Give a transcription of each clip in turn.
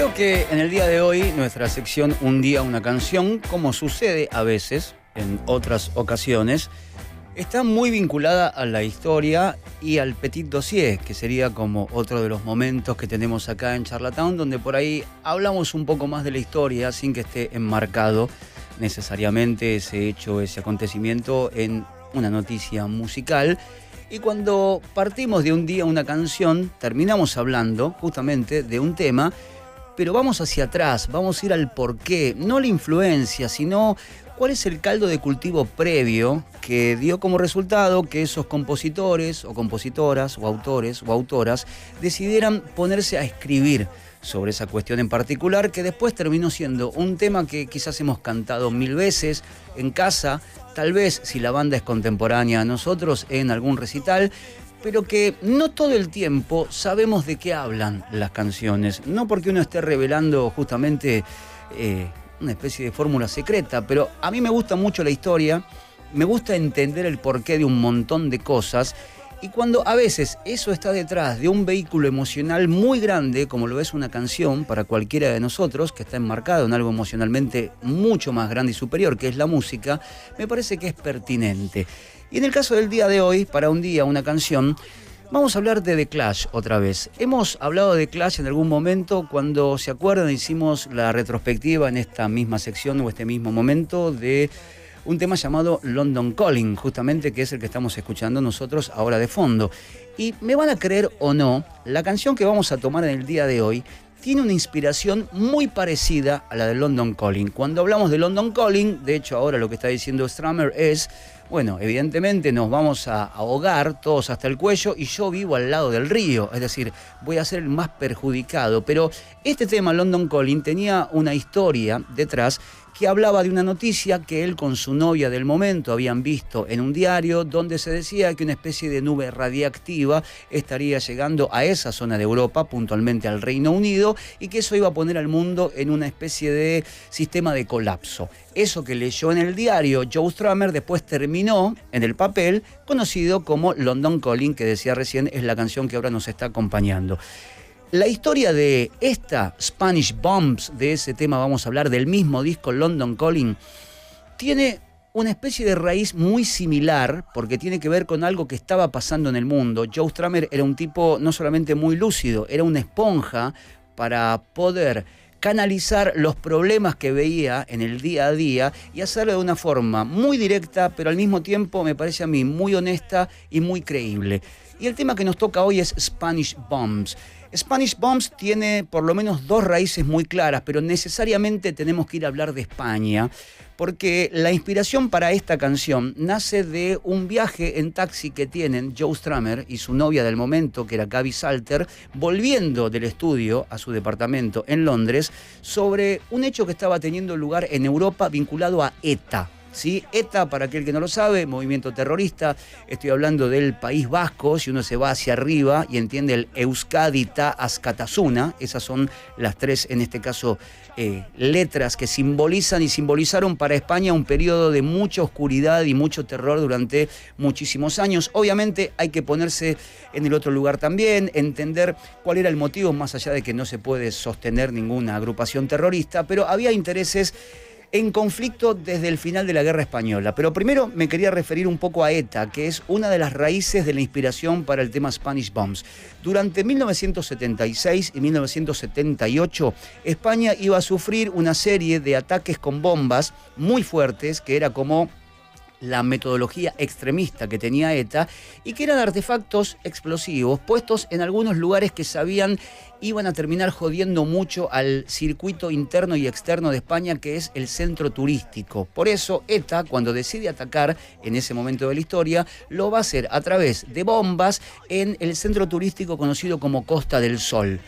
Creo que en el día de hoy nuestra sección Un día, una canción, como sucede a veces en otras ocasiones, está muy vinculada a la historia y al petit dossier, que sería como otro de los momentos que tenemos acá en Charlatown, donde por ahí hablamos un poco más de la historia sin que esté enmarcado necesariamente ese hecho, ese acontecimiento en una noticia musical. Y cuando partimos de Un día, una canción, terminamos hablando justamente de un tema, pero vamos hacia atrás, vamos a ir al porqué, no la influencia, sino cuál es el caldo de cultivo previo que dio como resultado que esos compositores o compositoras o autores o autoras decidieran ponerse a escribir sobre esa cuestión en particular, que después terminó siendo un tema que quizás hemos cantado 1000 veces en casa, tal vez si la banda es contemporánea a nosotros en algún recital, pero que no todo el tiempo sabemos de qué hablan las canciones. No porque uno esté revelando justamente una especie de fórmula secreta, pero a mí me gusta mucho la historia, me gusta entender el porqué de un montón de cosas, y cuando a veces eso está detrás de un vehículo emocional muy grande, como lo es una canción para cualquiera de nosotros, que está enmarcado en algo emocionalmente mucho más grande y superior, que es la música, me parece que es pertinente. Y en el caso del día de hoy, para Un día, una canción, vamos a hablar de The Clash otra vez. Hemos hablado de Clash en algún momento, cuando se acuerdan hicimos la retrospectiva en esta misma sección o este mismo momento de un tema llamado London Calling, justamente, que es el que estamos escuchando nosotros ahora de fondo. Y me van a creer o no, la canción que vamos a tomar en el día de hoy tiene una inspiración muy parecida a la de London Calling. Cuando hablamos de London Calling, de hecho ahora lo que está diciendo Stramer es, bueno, evidentemente nos vamos a ahogar todos hasta el cuello y yo vivo al lado del río, es decir, voy a ser el más perjudicado. Pero este tema, London Calling, tenía una historia detrás que hablaba de una noticia que él con su novia del momento habían visto en un diario, donde se decía que una especie de nube radiactiva estaría llegando a esa zona de Europa, puntualmente al Reino Unido, y que eso iba a poner al mundo en una especie de sistema de colapso. Eso que leyó en el diario Joe Strummer después terminó en el papel, conocido como London Calling, que decía recién es la canción que ahora nos está acompañando. La historia de esta Spanish Bombs, de ese tema vamos a hablar, del mismo disco London Calling, tiene una especie de raíz muy similar, porque tiene que ver con algo que estaba pasando en el mundo. Joe Strummer era un tipo no solamente muy lúcido, era una esponja para poder canalizar los problemas que veía en el día a día y hacerlo de una forma muy directa, pero al mismo tiempo, me parece a mí, muy honesta y muy creíble. Y el tema que nos toca hoy es Spanish Bombs. Spanish Bombs tiene por lo menos dos raíces muy claras, pero necesariamente tenemos que ir a hablar de España, porque la inspiración para esta canción nace de un viaje en taxi que tienen Joe Strummer y su novia del momento, que era Gaby Salter, volviendo del estudio a su departamento en Londres, sobre un hecho que estaba teniendo lugar en Europa vinculado a ETA. ¿Sí? ETA, para aquel que no lo sabe, movimiento terrorista, estoy hablando del País Vasco, si uno se va hacia arriba y entiende el Euskadi Ta Askatasuna, esas son las tres, en este caso, letras que simbolizan y simbolizaron para España un periodo de mucha oscuridad y mucho terror durante muchísimos años. Obviamente hay que ponerse en el otro lugar también, entender cuál era el motivo, más allá de que no se puede sostener ninguna agrupación terrorista, pero había intereses en conflicto desde el final de la Guerra Española. Pero primero me quería referir un poco a ETA, que es una de las raíces de la inspiración para el tema Spanish Bombs. Durante 1976 y 1978, España iba a sufrir una serie de ataques con bombas muy fuertes, que era como la metodología extremista que tenía ETA, y que eran artefactos explosivos puestos en algunos lugares que sabían iban a terminar jodiendo mucho al circuito interno y externo de España, que es el centro turístico. Por eso ETA, cuando decide atacar en ese momento de la historia, lo va a hacer a través de bombas en el centro turístico conocido como Costa del Sol.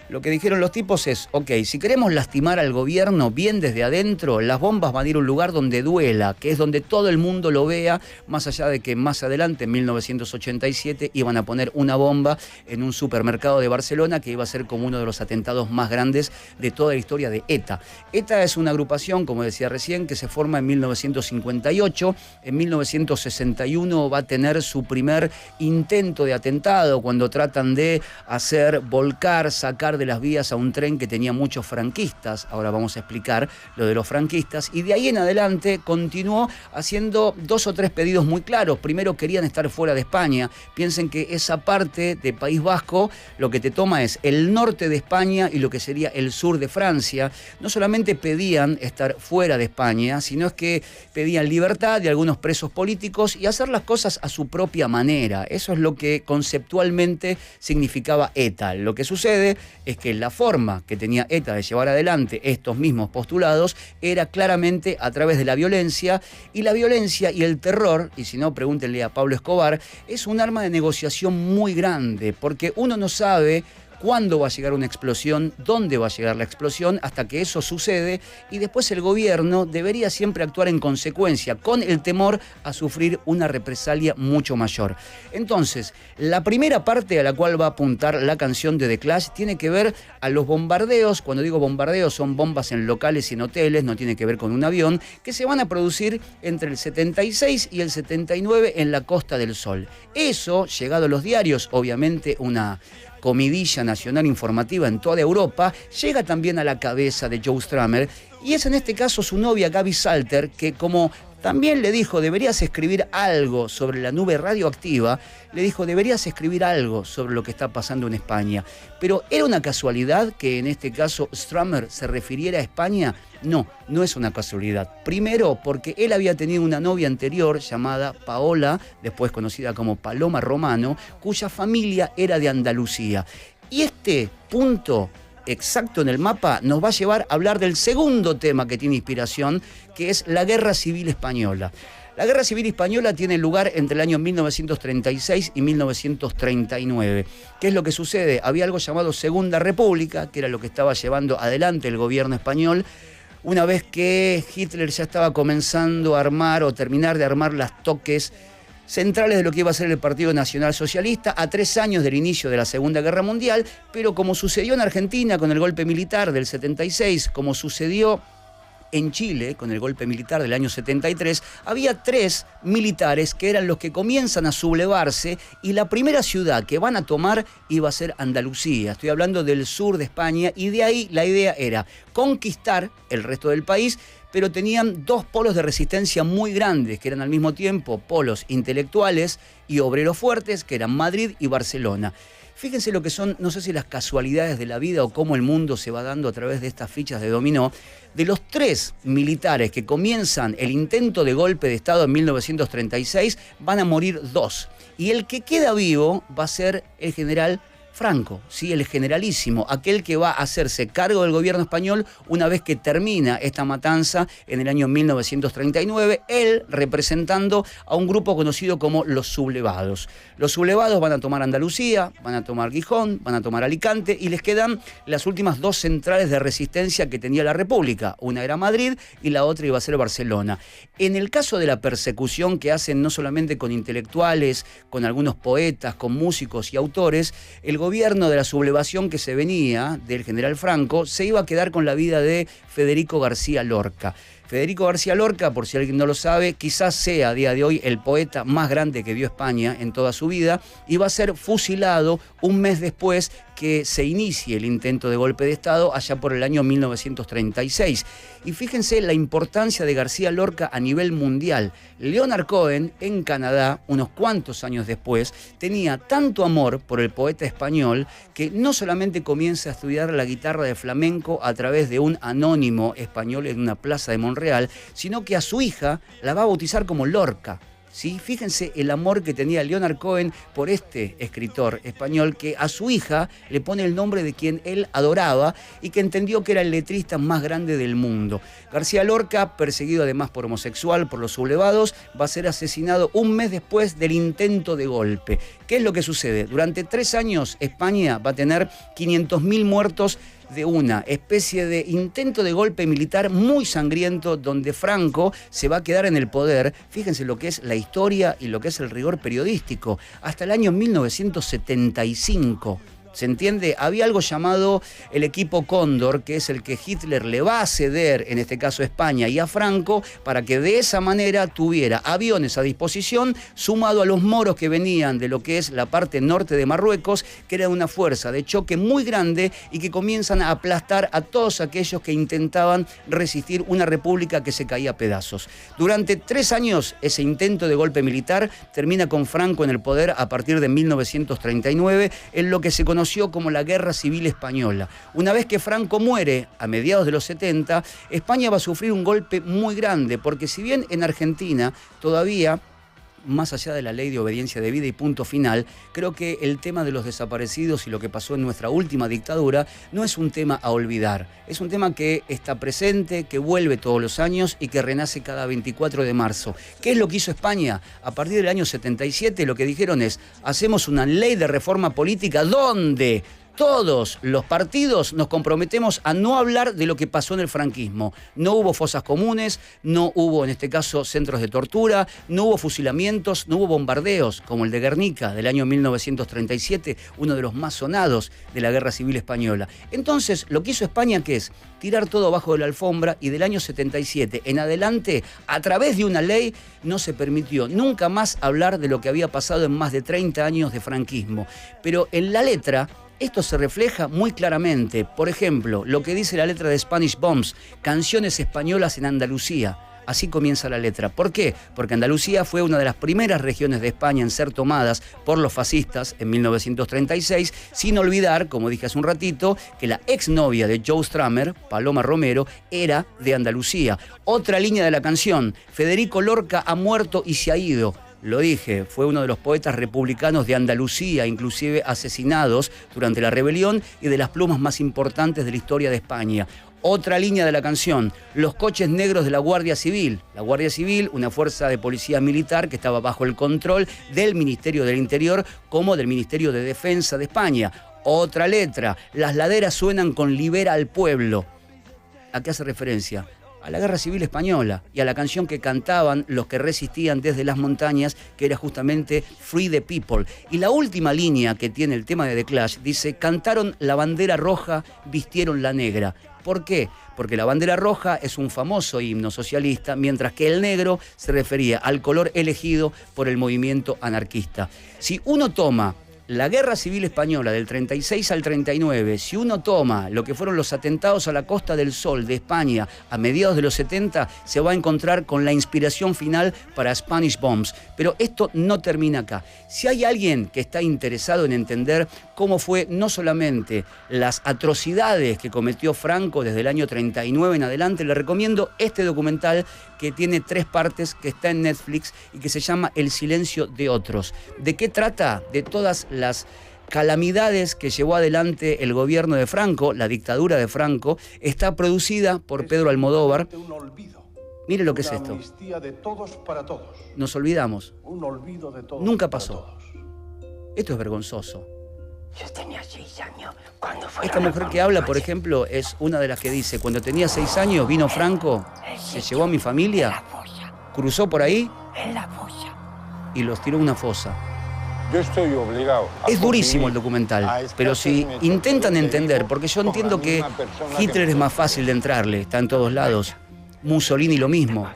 Lo que dijeron los tipos es, ok, si queremos lastimar al gobierno bien desde adentro, las bombas van a ir a un lugar donde duela, que es donde todo el mundo lo vea, más allá de que más adelante, en 1987, iban a poner una bomba en un supermercado de Barcelona que iba a ser como uno de los atentados más grandes de toda la historia de ETA. ETA es una agrupación, como decía recién, que se forma en 1958. En 1961 va a tener su primer intento de atentado, cuando tratan de hacer volcar, sacar de las vías a un tren que tenía muchos franquistas. Ahora vamos a explicar lo de los franquistas. Y de ahí en adelante continuó haciendo 2 o 3 pedidos muy claros. Primero, querían estar fuera de España. Piensen que esa parte de País Vasco lo que te toma es el norte de España y lo que sería el sur de Francia. No solamente pedían estar fuera de España, sino es que pedían libertad de algunos presos políticos y hacer las cosas a su propia manera. Eso es lo que conceptualmente significaba ETA. Lo que sucede es que la forma que tenía ETA de llevar adelante estos mismos postulados era claramente a través de la violencia, y la violencia y el terror, y si no pregúntenle a Pablo Escobar, es un arma de negociación muy grande, porque uno no sabe cuándo va a llegar una explosión, dónde va a llegar la explosión, hasta que eso sucede, y después el gobierno debería siempre actuar en consecuencia, con el temor a sufrir una represalia mucho mayor. Entonces, la primera parte a la cual va a apuntar la canción de The Clash tiene que ver a los bombardeos. Cuando digo bombardeos, son bombas en locales y en hoteles, no tiene que ver con un avión, que se van a producir entre el 76 y el 79 en la Costa del Sol. Eso, llegado a los diarios, obviamente una comidilla nacional informativa en toda Europa, llega también a la cabeza de Joe Strummer, y es en este caso su novia Gaby Salter, que como también le dijo, deberías escribir algo sobre la nube radioactiva, le dijo, deberías escribir algo sobre lo que está pasando en España. Pero ¿era una casualidad que en este caso Strummer se refiriera a España? No, no es una casualidad. Primero, porque él había tenido una novia anterior llamada Paola, después conocida como Paloma Romano, cuya familia era de Andalucía. Y este punto exacto en el mapa nos va a llevar a hablar del segundo tema que tiene inspiración, que es la Guerra Civil Española. La Guerra Civil Española tiene lugar entre el año 1936 y 1939. ¿Qué es lo que sucede? Había algo llamado Segunda República, que era lo que estaba llevando adelante el gobierno español, una vez que Hitler ya estaba comenzando a armar o terminar de armar las toques centrales de lo que iba a ser el Partido Nacional Socialista a 3 años del inicio de la Segunda Guerra Mundial, pero como sucedió en Argentina con el golpe militar del 76, como sucedió en Chile con el golpe militar del año 73, había 3 militares que eran los que comienzan a sublevarse, y la primera ciudad que van a tomar iba a ser Andalucía. Estoy hablando del sur de España, y de ahí la idea era conquistar el resto del país, pero tenían 2 polos de resistencia muy grandes, que eran al mismo tiempo polos intelectuales y obreros fuertes, que eran Madrid y Barcelona. Fíjense lo que son, no sé si las casualidades de la vida o cómo el mundo se va dando a través de estas fichas de dominó. De los 3 militares que comienzan el intento de golpe de Estado en 1936, van a morir 2. Y el que queda vivo va a ser el general Franco, ¿sí? El generalísimo, aquel que va a hacerse cargo del gobierno español una vez que termina esta matanza en el año 1939, él representando a un grupo conocido como los sublevados. Los sublevados van a tomar Andalucía, van a tomar Gijón, van a tomar Alicante, y les quedan las últimas 2 centrales de resistencia que tenía la República. Una era Madrid y la otra iba a ser Barcelona. En el caso de la persecución que hacen no solamente con intelectuales, con algunos poetas, con músicos y autores, el gobierno de la sublevación que se venía del general Franco se iba a quedar con la vida de Federico García Lorca. Federico García Lorca, por si alguien no lo sabe, quizás sea a día de hoy el poeta más grande que vio España en toda su vida, y va a ser fusilado un mes después que se inicie el intento de golpe de Estado allá por el año 1936. Y fíjense la importancia de García Lorca a nivel mundial. Leonard Cohen, en Canadá, unos cuantos años después, tenía tanto amor por el poeta español que no solamente comienza a estudiar la guitarra de flamenco a través de un anónimo español en una plaza de Monreal, sino que a su hija la va a bautizar como Lorca. ¿Sí? Fíjense el amor que tenía Leonard Cohen por este escritor español, que a su hija le pone el nombre de quien él adoraba y que entendió que era el letrista más grande del mundo. García Lorca, perseguido además por homosexual, por los sublevados, va a ser asesinado un mes después del intento de golpe. ¿Qué es lo que sucede? Durante 3 años España va a tener 500.000 muertos de una especie de intento de golpe militar muy sangriento, donde Franco se va a quedar en el poder. Fíjense lo que es la historia y lo que es el rigor periodístico. Hasta el año 1975. ¿Se entiende? Había algo llamado el equipo Cóndor, que es el que Hitler le va a ceder, en este caso a España y a Franco, para que de esa manera tuviera aviones a disposición, sumado a los moros que venían de lo que es la parte norte de Marruecos, que era una fuerza de choque muy grande y que comienzan a aplastar a todos aquellos que intentaban resistir una república que se caía a pedazos. Durante 3 años, ese intento de golpe militar termina con Franco en el poder a partir de 1939, en lo que se conoció como la Guerra Civil Española. Una vez que Franco muere, a mediados de los 70, España va a sufrir un golpe muy grande, porque si bien en Argentina todavía, más allá de la ley de obediencia debida y punto final, creo que el tema de los desaparecidos y lo que pasó en nuestra última dictadura no es un tema a olvidar. Es un tema que está presente, que vuelve todos los años y que renace cada 24 de marzo. ¿Qué es lo que hizo España? A partir del año 77 lo que dijeron es: hacemos una ley de reforma política donde todos los partidos nos comprometemos a no hablar de lo que pasó en el franquismo. No hubo fosas comunes, no hubo, en este caso, centros de tortura, no hubo fusilamientos, no hubo bombardeos, como el de Guernica del año 1937, uno de los más sonados de la Guerra Civil Española. Entonces, lo que hizo España, ¿qué es? Tirar todo abajo de la alfombra, y del año 77 en adelante, a través de una ley, no se permitió nunca más hablar de lo que había pasado en más de 30 años de franquismo. Pero en la letra, esto se refleja muy claramente. Por ejemplo, lo que dice la letra de Spanish Bombs, canciones españolas en Andalucía. Así comienza la letra. ¿Por qué? Porque Andalucía fue una de las primeras regiones de España en ser tomadas por los fascistas en 1936, sin olvidar, como dije hace un ratito, que la exnovia de Joe Strummer, Paloma Romero, era de Andalucía. Otra línea de la canción: Federico Lorca ha muerto y se ha ido. Lo dije, fue uno de los poetas republicanos de Andalucía, inclusive asesinados durante la rebelión, y de las plumas más importantes de la historia de España. Otra línea de la canción: los coches negros de la Guardia Civil. La Guardia Civil, una fuerza de policía militar que estaba bajo el control del Ministerio del Interior como del Ministerio de Defensa de España. Otra letra: las laderas suenan con Libera al pueblo. ¿A qué hace referencia? A la Guerra Civil Española y a la canción que cantaban los que resistían desde las montañas, que era justamente Free the People. Y la última línea que tiene el tema de The Clash dice: cantaron la bandera roja, vistieron la negra. ¿Por qué? Porque la bandera roja es un famoso himno socialista, mientras que el negro se refería al color elegido por el movimiento anarquista. Si uno toma la Guerra Civil Española del 36 al 39, si uno toma lo que fueron los atentados a la Costa del Sol de España a mediados de los 70, se va a encontrar con la inspiración final para Spanish Bombs. Pero esto no termina acá. Si hay alguien que está interesado en entender cómo fue no solamente las atrocidades que cometió Franco desde el año 39 en adelante, le recomiendo este documental que tiene 3 partes, que está en Netflix y que se llama El silencio de otros. ¿De qué trata? De todas las calamidades que llevó adelante el gobierno de Franco, la dictadura de Franco. Está producida por Pedro Almodóvar. Mire lo que es esto. De todos para todos. Nos olvidamos. Un olvido de todos. Nunca pasó. Esto es vergonzoso. Yo tenía 6 años cuando fue. Esta mujer que habla, por ejemplo, es una de las que dice: cuando tenía 6 años vino Franco, se llevó a mi familia, cruzó por ahí En la fosa. y los tiró en una fosa. Yo estoy obligado. Es durísimo el documental, pero si intentan entender, porque yo entiendo que Hitler es más fácil de entrarle, está en todos lados, Mussolini lo mismo.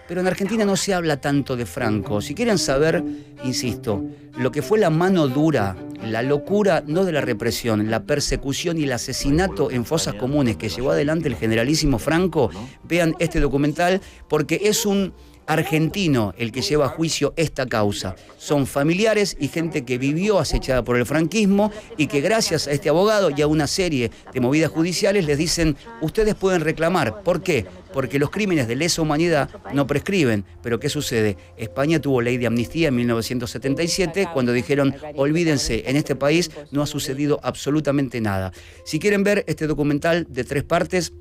Pero en Argentina no se habla tanto de Franco. Si quieren saber, insisto, lo que fue la mano dura, la locura no de la represión, la persecución y el asesinato en fosas comunes que llevó adelante el generalísimo Franco, vean este documental, porque es un argentino el que lleva a juicio esta causa. Son familiares y gente que vivió acechada por el franquismo y que gracias a este abogado y a una serie de movidas judiciales les dicen: ustedes pueden reclamar. ¿Por qué? Porque los crímenes de lesa humanidad no prescriben. Pero ¿qué sucede? España tuvo ley de amnistía en 1977 cuando dijeron: olvídense, en este país no ha sucedido absolutamente nada. Si quieren ver este documental de 3 partes,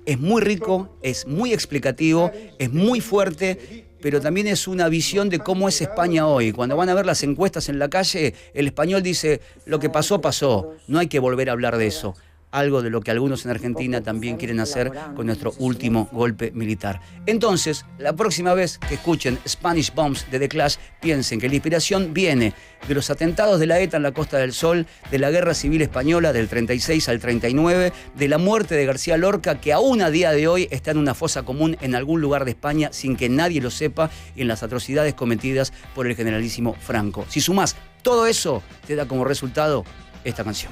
es muy rico, es muy explicativo, es muy fuerte, pero también es una visión de cómo es España hoy. Cuando van a ver las encuestas en la calle, el español dice: lo que pasó, pasó, no hay que volver a hablar de eso. algo de lo que algunos en Argentina también quieren hacer con nuestro último golpe militar. Entonces, la próxima vez que escuchen Spanish Bombs de The Clash, piensen que la inspiración viene de los atentados de la ETA en la Costa del Sol, de la Guerra Civil Española del 36 al 39, de la muerte de García Lorca, que aún a día de hoy está en una fosa común en algún lugar de España sin que nadie lo sepa, y en las atrocidades cometidas por el generalísimo Franco. Si sumás todo eso, te da como resultado esta canción.